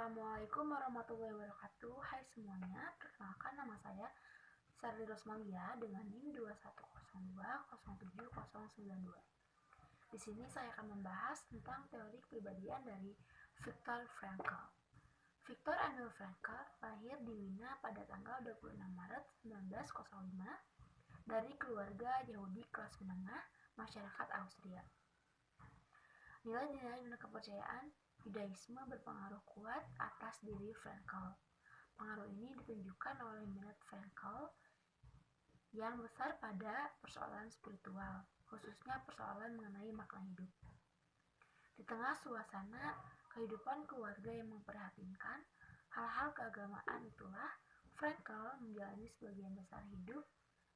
Assalamualaikum warahmatullahi wabarakatuh. Hai semuanya, perkenalkan nama saya Sarli Rosmalia dengan NIM 2102070092. Di sini saya akan membahas tentang teori kepribadian dari Viktor Frankl. Viktor Emil Frankl lahir di Wina pada tanggal 26 Maret 1905 dari keluarga Yahudi kelas menengah masyarakat Austria. Nilai-nilai dan kepercayaan Yudaisme berpengaruh kuat atas diri Frankl. Pengaruh ini ditunjukkan oleh minat Frankl yang besar pada persoalan spiritual, khususnya persoalan mengenai makna hidup. Di tengah suasana kehidupan keluarga yang memprihatinkan hal-hal keagamaan itulah Frankl menjalani sebagian besar hidup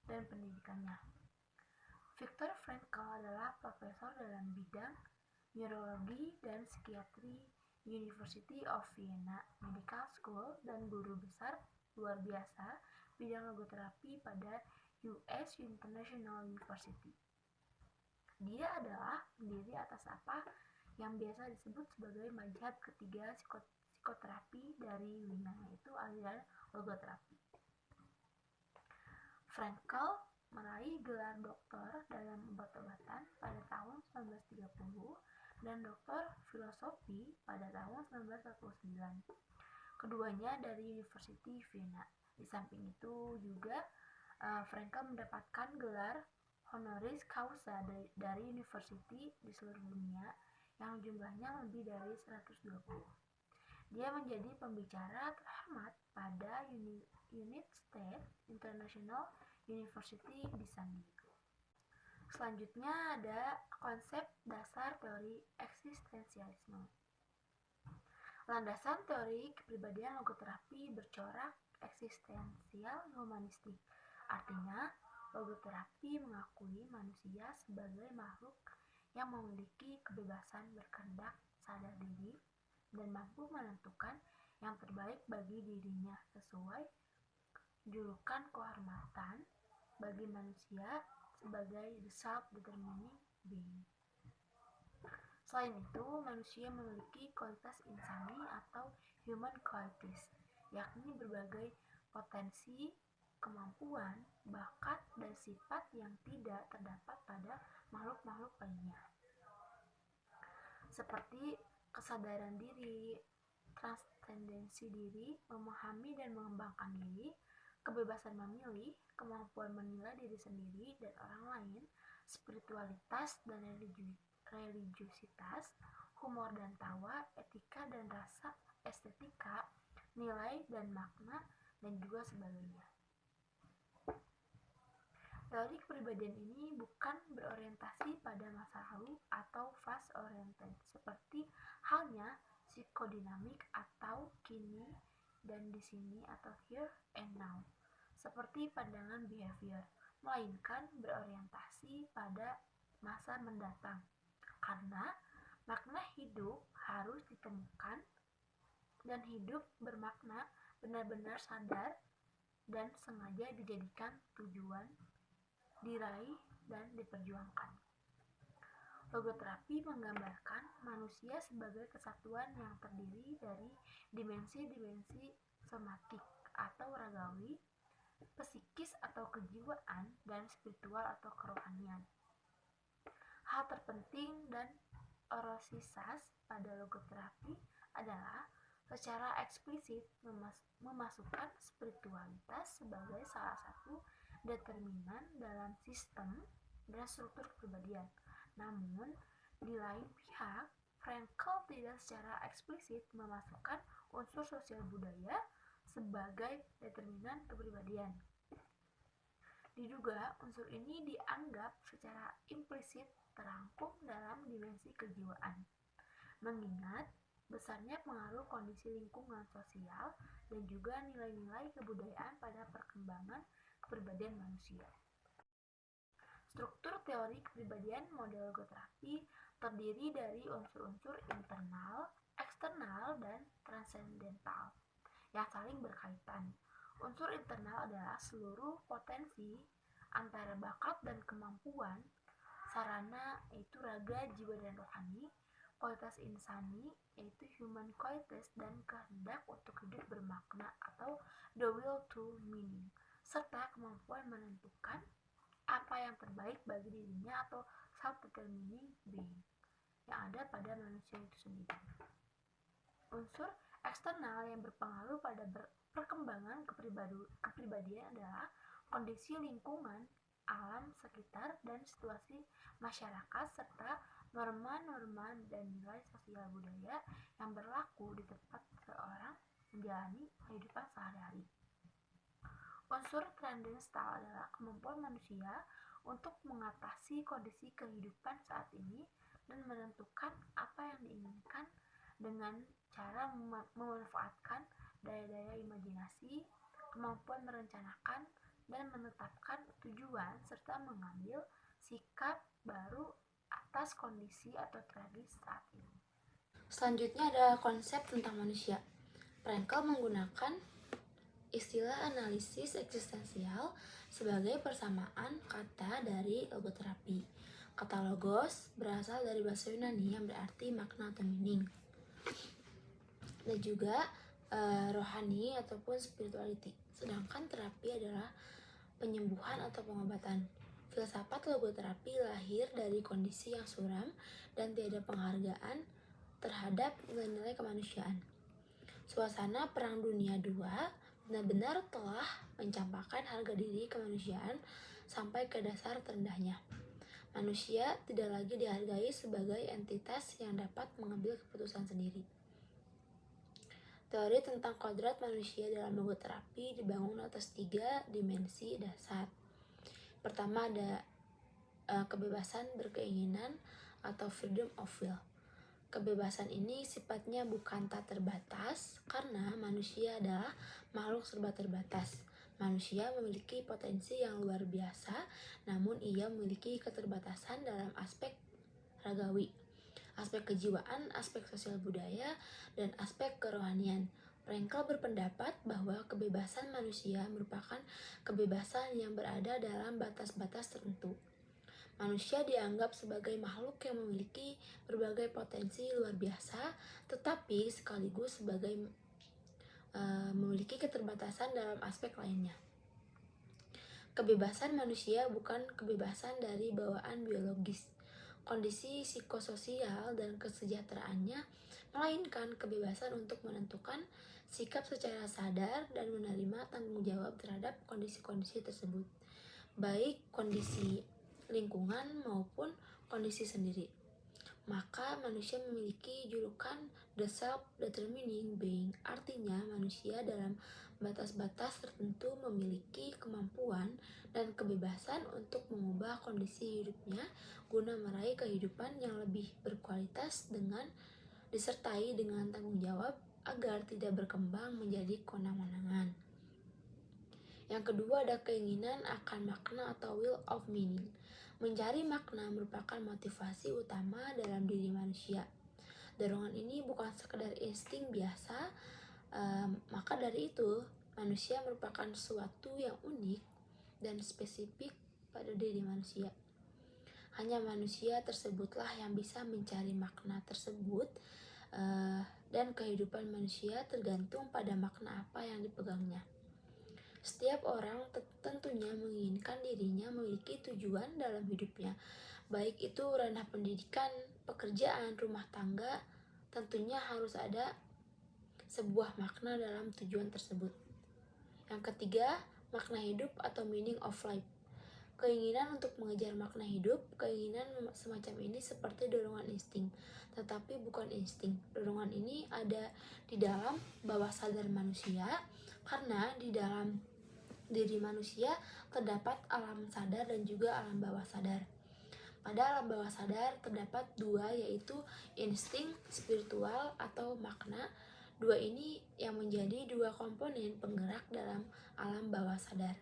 dan pendidikannya. Viktor Frankl adalah profesor dalam bidang neurologi dan psikiatri University of Vienna Medical School dan guru besar luar biasa bidang logoterapi pada US International University. Dia adalah pendiri atas apa yang biasa disebut sebagai mazhab ketiga psikoterapi dari Wina, yaitu aliran logoterapi. Frankl meraih gelar doktor dalam obat-obatan pada tahun 1930 dan doktor filosofi pada tahun 1949. Keduanya dari University Vienna. Di samping itu juga Frankl mendapatkan gelar honoris causa dari university di seluruh dunia yang jumlahnya lebih dari 120. Dia menjadi pembicara terhormat pada United States International University di San Diego. Selanjutnya ada konsep dasar teori eksistensialisme. Landasan teori kepribadian logoterapi bercorak eksistensial humanistik. Artinya, logoterapi mengakui manusia sebagai makhluk yang memiliki kebebasan berkehendak, sadar diri, dan mampu menentukan yang terbaik bagi dirinya sesuai julukan kehormatan bagi manusia sebagai the self-determining being. Selain itu, manusia memiliki kualitas insani atau human qualities, yakni berbagai potensi, kemampuan, bakat, dan sifat yang tidak terdapat pada makhluk-makhluk lainnya. Seperti kesadaran diri, transendensi diri, memahami dan mengembangkan diri, kebebasan memilih, kemampuan menilai diri sendiri dan orang lain, spiritualitas dan religiusitas, humor dan tawa, etika dan rasa, estetika, nilai dan makna, dan juga sebagainya. Teori kepribadian ini bukan berorientasi pada masa lalu atau fast oriented seperti halnya psikodinamik atau kini dan di sini atau here and now seperti pandangan behavior, melainkan berorientasi pada masa mendatang karena makna hidup harus ditemukan dan hidup bermakna benar-benar sadar dan sengaja dijadikan tujuan, diraih dan diperjuangkan. Logoterapi menggambarkan manusia sebagai kesatuan yang terdiri dari dimensi-dimensi somatik atau ragawi, psikis atau kejiwaan, dan spiritual atau kerohanian. Hal terpenting dan orosisas pada logoterapi adalah secara eksplisit memasukkan spiritualitas sebagai salah satu determinan dalam sistem dan struktur kepribadian. Namun, di lain pihak, Frankl tidak secara eksplisit memasukkan unsur sosial budaya sebagai determinan kepribadian. Diduga, unsur ini dianggap secara implisit terangkum dalam dimensi kejiwaan, mengingat besarnya pengaruh kondisi lingkungan sosial dan juga nilai-nilai kebudayaan pada perkembangan kepribadian manusia. Struktur teori kepribadian model logoterapi terdiri dari unsur-unsur internal, eksternal, dan transendental yang saling berkaitan. Unsur internal adalah seluruh potensi antara bakat dan kemampuan, sarana yaitu raga, jiwa, dan rohani, kualitas insani, yaitu human qualities dan kehendak untuk hidup bermakna atau the will to meaning, serta kemampuan menentukan apa yang terbaik bagi dirinya atau self-determining being yang ada pada manusia itu sendiri. Unsur eksternal yang berpengaruh pada perkembangan kepribadian adalah kondisi lingkungan, alam sekitar, dan situasi masyarakat, serta norma-norma dan nilai sosial budaya yang berlaku di tempat seseorang menjalani kehidupan sehari-hari. Unsur transcendental adalah kemampuan manusia untuk mengatasi kondisi kehidupan saat ini dan menentukan apa yang diinginkan dengan cara memanfaatkan daya-daya imajinasi, kemampuan merencanakan dan menetapkan tujuan, serta mengambil sikap baru atas kondisi atau tragis saat ini. Selanjutnya adalah konsep tentang manusia. Frankl menggunakan istilah analisis eksistensial sebagai persamaan kata dari logoterapi. Kata logos berasal dari bahasa Yunani yang berarti makna atau meaning, dan juga rohani ataupun spirituality. Sedangkan terapi adalah penyembuhan atau pengobatan. Filsafat logoterapi lahir dari kondisi yang suram dan tiada penghargaan terhadap nilai-nilai kemanusiaan. Suasana Perang Dunia II benar-benar telah mencampakkan harga diri kemanusiaan sampai ke dasar terendahnya. Manusia tidak lagi dihargai sebagai entitas yang dapat mengambil keputusan sendiri. Teori tentang kodrat manusia dalam logoterapi dibangun atas 3 dimensi dasar. Pertama ada kebebasan berkeinginan atau freedom of will. Kebebasan ini sifatnya bukan tak terbatas karena manusia adalah makhluk serba terbatas. Manusia memiliki potensi yang luar biasa, namun ia memiliki keterbatasan dalam aspek ragawi, aspek kejiwaan, aspek sosial budaya, dan aspek kerohanian. Frankl berpendapat bahwa kebebasan manusia merupakan kebebasan yang berada dalam batas-batas tertentu. Manusia dianggap sebagai makhluk yang memiliki berbagai potensi luar biasa, tetapi sekaligus sebagai memiliki keterbatasan dalam aspek lainnya. Kebebasan manusia bukan kebebasan dari bawaan biologis, kondisi psikososial dan kesejahteraannya, melainkan kebebasan untuk menentukan sikap secara sadar dan menerima tanggung jawab terhadap kondisi-kondisi tersebut, baik kondisi lingkungan maupun kondisi sendiri. Maka manusia memiliki julukan the self-determining being, artinya manusia dalam batas-batas tertentu memiliki kemampuan dan kebebasan untuk mengubah kondisi hidupnya guna meraih kehidupan yang lebih berkualitas dengan disertai dengan tanggung jawab agar tidak berkembang menjadi kewenang-wenangan. Yang kedua ada keinginan akan makna atau will of meaning. Mencari makna merupakan motivasi utama dalam diri manusia. Dorongan ini bukan sekedar insting biasa, maka dari itu manusia merupakan sesuatu yang unik dan spesifik pada diri manusia. Hanya manusia tersebutlah yang bisa mencari makna tersebut, dan kehidupan manusia tergantung pada makna apa yang dipegangnya. Setiap orang tentunya menginginkan dirinya memiliki tujuan dalam hidupnya, baik itu ranah pendidikan, pekerjaan, rumah tangga. Tentunya harus ada sebuah makna dalam tujuan tersebut. Yang ketiga, makna hidup atau meaning of life. Keinginan untuk mengejar makna hidup, keinginan semacam ini seperti dorongan insting, tetapi bukan insting. Dorongan ini ada di dalam bawah sadar manusia, karena di dalam diri manusia terdapat alam sadar dan juga alam bawah sadar. Pada alam bawah sadar terdapat 2, yaitu insting spiritual atau makna. 2 ini yang menjadi 2 komponen penggerak dalam alam bawah sadar.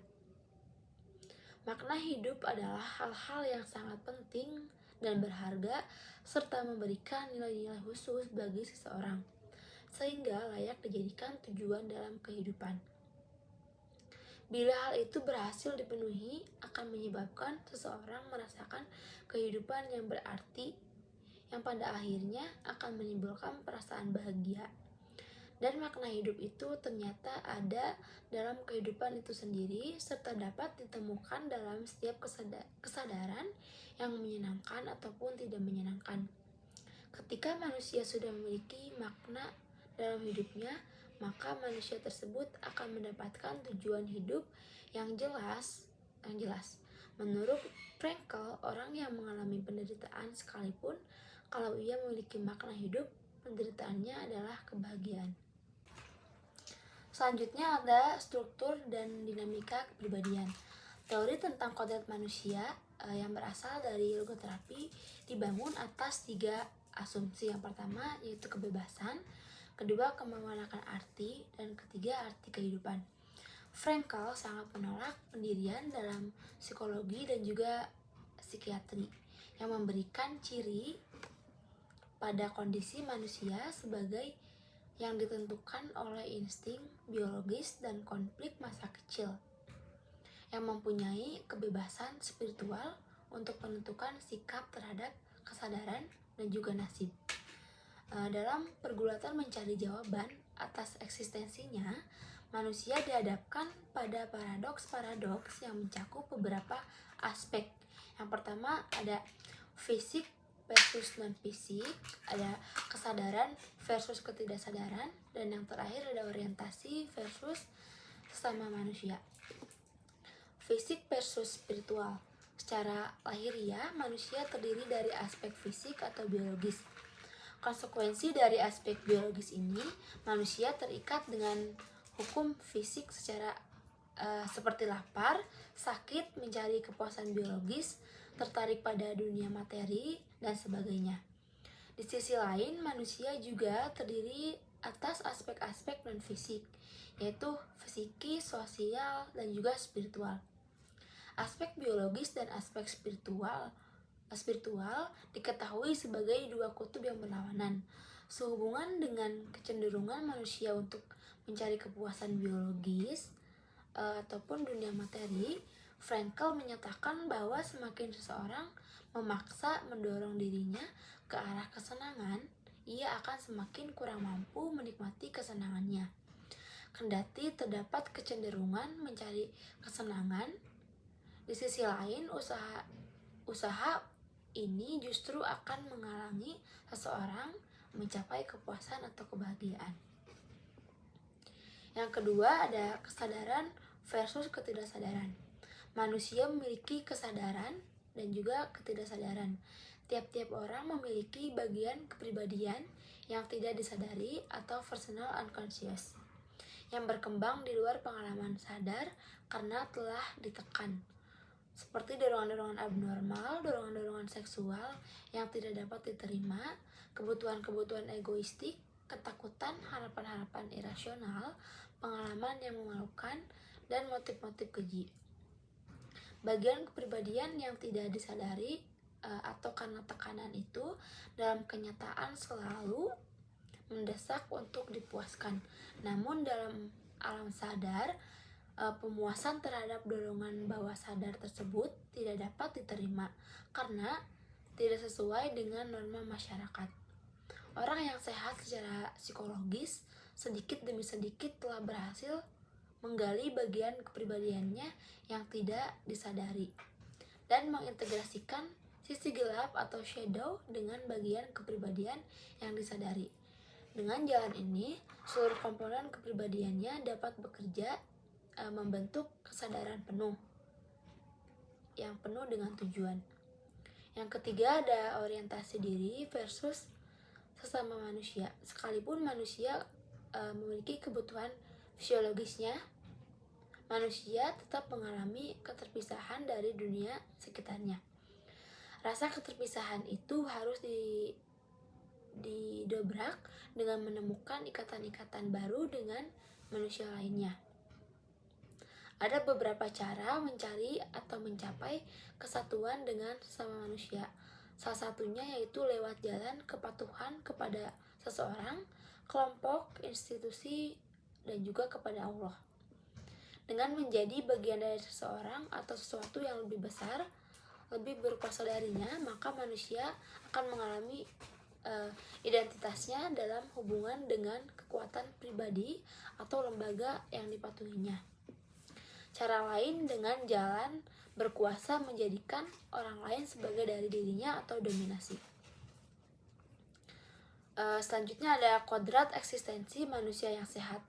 Makna hidup adalah hal-hal yang sangat penting dan berharga serta memberikan nilai-nilai khusus bagi seseorang, sehingga layak dijadikan tujuan dalam kehidupan. Bila hal itu berhasil dipenuhi, akan menyebabkan seseorang merasakan kehidupan yang berarti, yang pada akhirnya akan menimbulkan perasaan bahagia. Dan makna hidup itu ternyata ada dalam kehidupan itu sendiri, serta dapat ditemukan dalam setiap kesadaran yang menyenangkan ataupun tidak menyenangkan. Ketika manusia sudah memiliki makna dalam hidupnya, maka manusia tersebut akan mendapatkan tujuan hidup yang jelas. Menurut Frankl, orang yang mengalami penderitaan sekalipun kalau ia memiliki makna hidup, penderitaannya adalah kebahagiaan. Selanjutnya ada struktur dan dinamika kepribadian. Teori tentang kodrat manusia yang berasal dari logoterapi dibangun atas 3 asumsi. Yang pertama yaitu kebebasan, kedua kemampuan akan arti, dan ketiga arti kehidupan. Frankl sangat menolak pendirian dalam psikologi dan juga psikiatri yang memberikan ciri pada kondisi manusia sebagai yang ditentukan oleh insting biologis dan konflik masa kecil, yang mempunyai kebebasan spiritual untuk menentukan sikap terhadap kesadaran dan juga nasib. Dalam pergulatan mencari jawaban atas eksistensinya, manusia dihadapkan pada paradoks yang mencakup beberapa aspek. Yang pertama ada fisik versus non-fisik, ada kesadaran versus ketidaksadaran, dan yang terakhir ada orientasi versus sesama manusia. Fisik versus spiritual. Secara lahiriah, manusia terdiri dari aspek fisik atau biologis. Konsekuensi dari aspek biologis ini, manusia terikat dengan hukum fisik secara seperti lapar, sakit, mencari kepuasan biologis, tertarik pada dunia materi, dan sebagainya. Di sisi lain, manusia juga terdiri atas aspek-aspek non-fisik, yaitu psikis, sosial, dan juga spiritual. Aspek biologis dan aspek spiritual diketahui sebagai 2 kutub yang berlawanan. Sehubungan dengan kecenderungan manusia untuk mencari kepuasan biologis ataupun dunia materi, Frankl menyatakan bahwa semakin seseorang memaksa mendorong dirinya ke arah kesenangan, ia akan semakin kurang mampu menikmati kesenangannya. Kendati terdapat kecenderungan mencari kesenangan, di sisi lain usaha ini justru akan menghalangi seseorang mencapai kepuasan atau kebahagiaan. Yang kedua ada kesadaran versus ketidaksadaran. Manusia memiliki kesadaran dan juga ketidaksadaran. Tiap-tiap orang memiliki bagian kepribadian yang tidak disadari atau personal unconscious, yang berkembang di luar pengalaman sadar karena telah ditekan, seperti dorongan-dorongan abnormal, dorongan-dorongan seksual yang tidak dapat diterima, kebutuhan-kebutuhan egoistik, ketakutan, harapan-harapan irasional, pengalaman yang memalukan, dan motif-motif keji. Bagian kepribadian yang tidak disadari atau karena tekanan itu dalam kenyataan selalu mendesak untuk dipuaskan. Namun dalam alam sadar, pemuasan terhadap dorongan bawah sadar tersebut tidak dapat diterima karena tidak sesuai dengan norma masyarakat. Orang yang sehat secara psikologis sedikit demi sedikit telah berhasil menggali bagian kepribadiannya yang tidak disadari dan mengintegrasikan sisi gelap atau shadow dengan bagian kepribadian yang disadari. Dengan jalan ini, seluruh komponen kepribadiannya dapat bekerja membentuk kesadaran penuh yang penuh dengan tujuan. Yang ketiga ada orientasi diri versus sesama manusia. Sekalipun manusia memiliki kebutuhan fisiologisnya, manusia tetap mengalami keterpisahan dari dunia sekitarnya. Rasa keterpisahan itu harus didobrak dengan menemukan ikatan-ikatan baru dengan manusia lainnya. Ada beberapa cara mencari atau mencapai kesatuan dengan sesama manusia. Salah satunya yaitu lewat jalan kepatuhan kepada seseorang, kelompok, institusi, dan juga kepada Allah. Dengan menjadi bagian dari seseorang atau sesuatu yang lebih besar, lebih berkuasa darinya, maka manusia akan mengalami identitasnya dalam hubungan dengan kekuatan pribadi atau lembaga yang dipatuhinya. Cara lain dengan jalan berkuasa menjadikan orang lain sebagai dari dirinya atau dominasi. Selanjutnya ada kodrat eksistensi manusia yang sehat.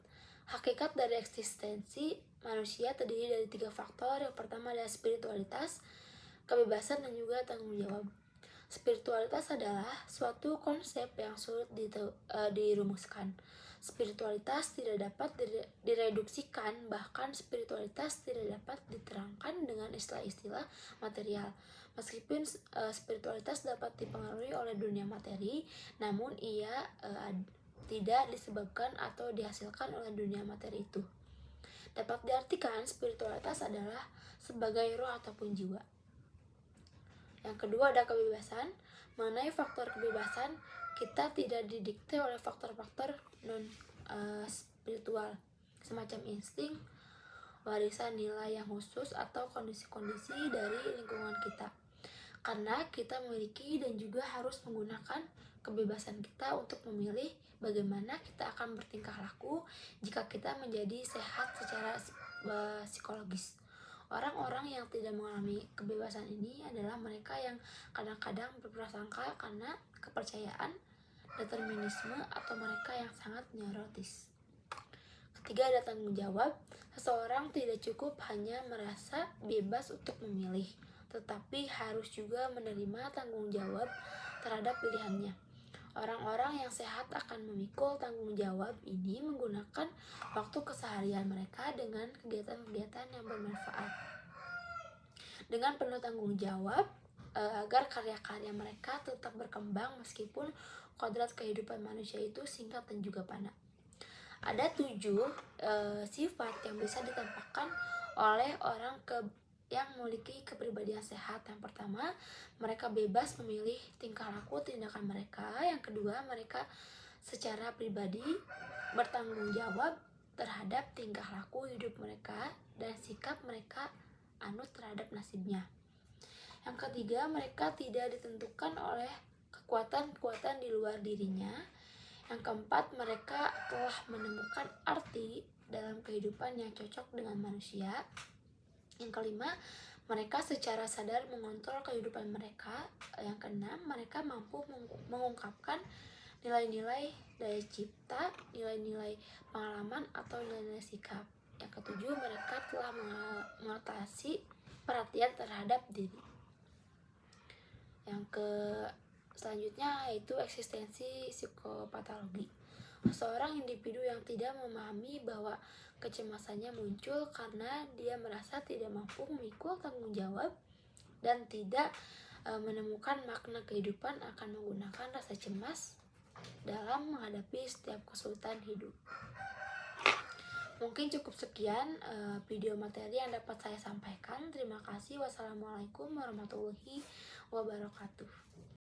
Hakikat dari eksistensi manusia terdiri dari 3 faktor. Yang pertama adalah spiritualitas, kebebasan, dan juga tanggung jawab. Spiritualitas adalah suatu konsep yang sulit dirumuskan. Spiritualitas tidak dapat direduksikan, bahkan spiritualitas tidak dapat diterangkan dengan istilah-istilah material. Meskipun spiritualitas dapat dipengaruhi oleh dunia materi, namun ia tidak disebabkan atau dihasilkan oleh dunia materi itu. Dapat diartikan spiritualitas adalah sebagai roh ataupun jiwa. Yang kedua ada kebebasan. Mengenai faktor kebebasan, kita tidak didikte oleh faktor-faktor non spiritual semacam insting, warisan nilai yang khusus, atau kondisi-kondisi dari lingkungan kita. Karena kita memiliki dan juga harus menggunakan kebebasan kita untuk memilih bagaimana kita akan bertingkah laku jika kita menjadi sehat secara psikologis. Orang-orang yang tidak mengalami kebebasan ini adalah mereka yang kadang-kadang berprasangka karena kepercayaan, determinisme, atau mereka yang sangat neurotis. Ketiga ada tanggung jawab. Seseorang tidak cukup hanya merasa bebas untuk memilih, tetapi harus juga menerima tanggung jawab terhadap pilihannya. Orang-orang yang sehat akan memikul tanggung jawab ini menggunakan waktu keseharian mereka dengan kegiatan-kegiatan yang bermanfaat. Dengan penuh tanggung jawab agar karya-karya mereka tetap berkembang meskipun kodrat kehidupan manusia itu singkat dan juga padat. Ada 7 sifat yang bisa ditampakkan oleh orang yang memiliki kepribadian sehat. Yang pertama, mereka bebas memilih tingkah laku tindakan mereka. Yang kedua, mereka secara pribadi bertanggung jawab terhadap tingkah laku hidup mereka dan sikap mereka anut terhadap nasibnya. Yang ketiga, mereka tidak ditentukan oleh kekuatan-kekuatan di luar dirinya. Yang keempat, mereka telah menemukan arti dalam kehidupan yang cocok dengan manusia. Yang kelima, mereka secara sadar mengontrol kehidupan mereka. Yang keenam, mereka mampu mengungkapkan nilai-nilai daya cipta, nilai-nilai pengalaman, atau nilai-nilai sikap. Yang ketujuh, mereka telah mengatasi perhatian terhadap diri. Yang selanjutnya yaitu eksistensi psikopatologi. Seorang individu yang tidak memahami bahwa kecemasannya muncul karena dia merasa tidak mampu memikul tanggung jawab dan tidak menemukan makna kehidupan akan menggunakan rasa cemas dalam menghadapi setiap kesulitan hidup. Mungkin cukup sekian video materi yang dapat saya sampaikan. Terima kasih. Wassalamualaikum warahmatullahi wabarakatuh.